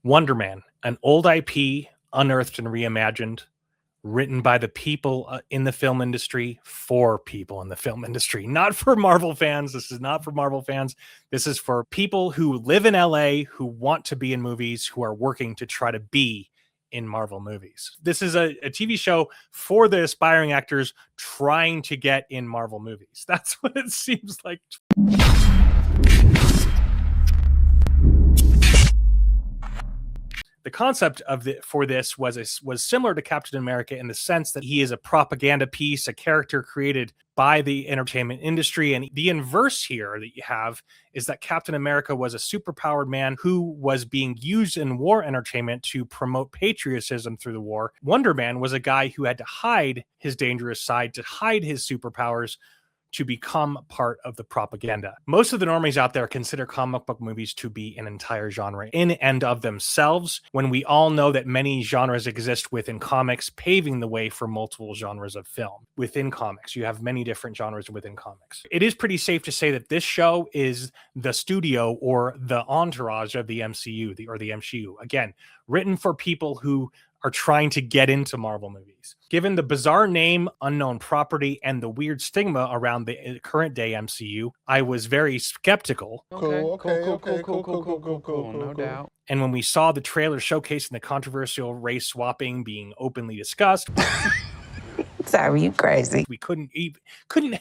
Wonderman, an old IP unearthed and reimagined, written by the people in the film industry for people in the film industry, not for Marvel fans. This is not for Marvel fans. This is for people who live in LA, who want to be in movies, who are working to try to be in Marvel movies. This is a TV show for the aspiring actors trying to get in Marvel movies. That's what it seems like. The concept for this was similar to Captain America in the sense that he is a propaganda piece, a character created by the entertainment industry. And the inverse here that you have is that Captain America was a superpowered man who was being used in war entertainment to promote patriotism through the war. Wonder Man was a guy who had to hide his dangerous side, to hide his superpowers, to become part of the propaganda. Most of the normies out there consider comic book movies to be an entire genre in and of themselves, when we all know that many genres exist within comics, paving the way for multiple genres of film. Within comics, you have many different genres within comics. It is pretty safe to say that this show is the studio or the entourage of the MCU, or the MCU. Again, written for people who are trying to get into Marvel movies. Given the bizarre name, unknown property, and the weird stigma around the current day MCU, I was very skeptical. Cool. No doubt. And when we saw the trailer showcasing the controversial race swapping being openly discussed, sorry, you crazy. We couldn't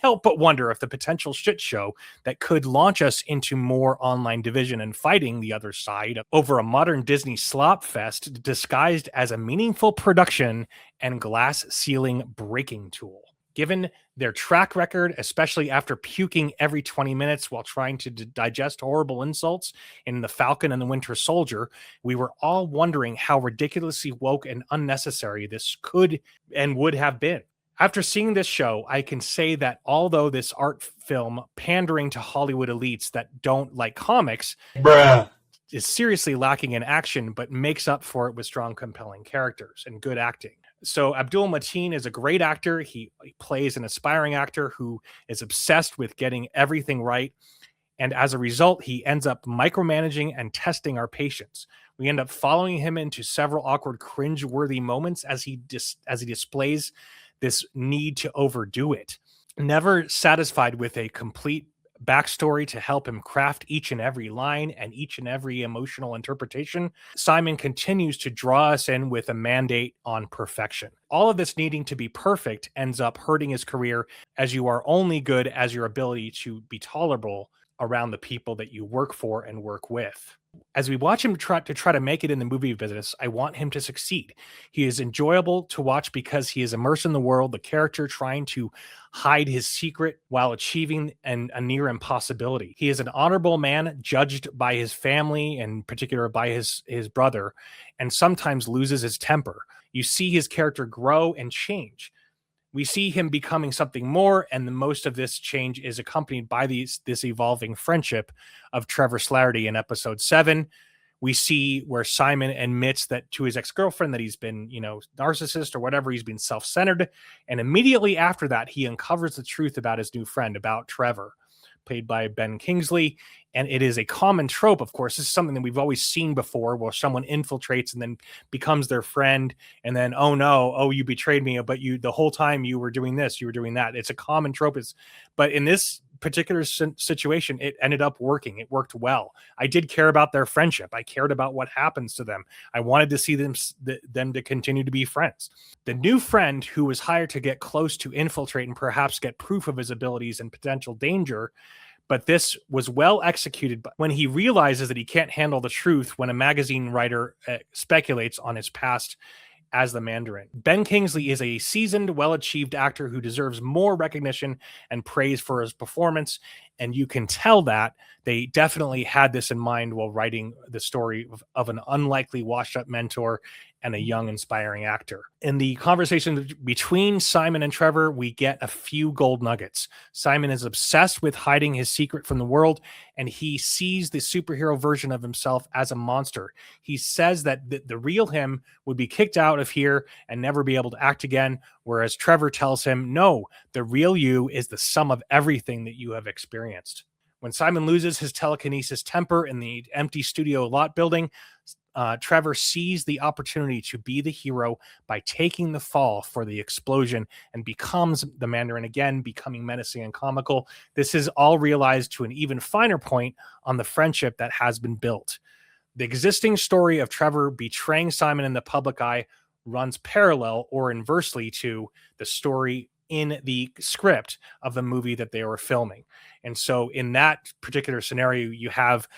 help but wonder if the potential shit show that could launch us into more online division and fighting the other side over a modern Disney slop fest disguised as a meaningful production and glass ceiling breaking tool. Given their track record, especially after puking every 20 minutes while trying to digest horrible insults in The Falcon and the Winter Soldier, we were all wondering how ridiculously woke and unnecessary this could and would have been. After seeing this show, I can say that although this art film pandering to Hollywood elites that don't like comics is seriously lacking in action, but makes up for it with strong, compelling characters and good acting. So Abdul Mateen is a great actor. He plays an aspiring actor who is obsessed with getting everything right. And as a result, he ends up micromanaging and testing our patience. We end up following him into several awkward, cringe-worthy moments as he displays this need to overdo it. Never satisfied with a complete backstory to help him craft each and every line and each and every emotional interpretation, Simon continues to draw us in with a mandate on perfection. All of this needing to be perfect ends up hurting his career, as you are only good as your ability to be tolerable around the people that you work for and work with. As we watch him try to make it in the movie business, I want him to succeed. He is enjoyable to watch because he is immersed in the world, the character trying to hide his secret while achieving a near impossibility. He is an honorable man, judged by his family, and in particular by his brother, and sometimes loses his temper. You see his character grow and change. We see him becoming something more, and the most of this change is accompanied by this evolving friendship of Trevor Slattery in episode 7. We see where Simon admits that to his ex-girlfriend that he's been, narcissist or whatever, he's been self-centered. And immediately after that, he uncovers the truth about his new friend, about Trevor, played by Ben Kingsley. And it is a common trope, of course. This is something that we've always seen before, where someone infiltrates and then becomes their friend. And then, oh no, you betrayed me, but the whole time you were doing this, you were doing that. It's a common trope. But in this particular situation, it ended up working. It worked well. I did care about their friendship. I cared about what happens to them. I wanted to see them to continue to be friends. The new friend who was hired to get close to infiltrate and perhaps get proof of his abilities and potential danger, but this was well executed. But when he realizes that he can't handle the truth when a magazine writer speculates on his past as the Mandarin. Ben Kingsley is a seasoned, well-achieved actor who deserves more recognition and praise for his performance, and you can tell that they definitely had this in mind while writing the story of an unlikely washed-up mentor and a young, inspiring actor. In the conversation between Simon and Trevor, we get a few gold nuggets. Simon is obsessed with hiding his secret from the world, and he sees the superhero version of himself as a monster. He says that the real him would be kicked out of here and never be able to act again, whereas Trevor tells him, no, the real you is the sum of everything that you have experienced. When Simon loses his telekinesis temper in the empty studio lot building, Trevor sees the opportunity to be the hero by taking the fall for the explosion and becomes the Mandarin again, becoming menacing and comical. This is all realized to an even finer point on the friendship that has been built. The existing story of Trevor betraying Simon in the public eye runs parallel or inversely to the story in the script of the movie that they were filming. And so in that particular scenario, you have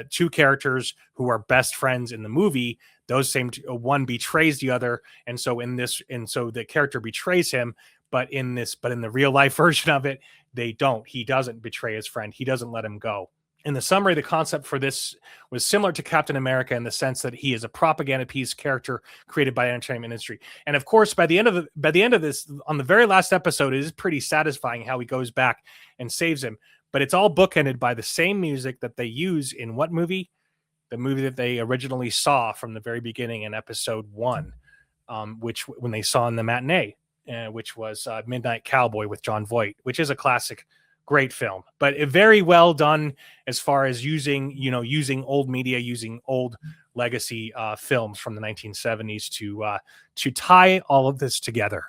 two characters who are best friends in the movie. Those same one betrays the other. And so the character betrays him, but in the real life version of it, they don't. He doesn't betray his friend. He doesn't let him go. In the summary, the concept for this was similar to Captain America in the sense that he is a propaganda piece character created by the entertainment industry. And of course, by the end of this, on the very last episode, it is pretty satisfying how he goes back and saves him. But it's all bookended by the same music that they use in what movie? The movie that they originally saw from the very beginning in episode 1, which when they saw in the matinee, which was Midnight Cowboy with John Voight, which is a classic. Great film, but very well done as far as using old media, using old legacy films from the 1970s to tie all of this together.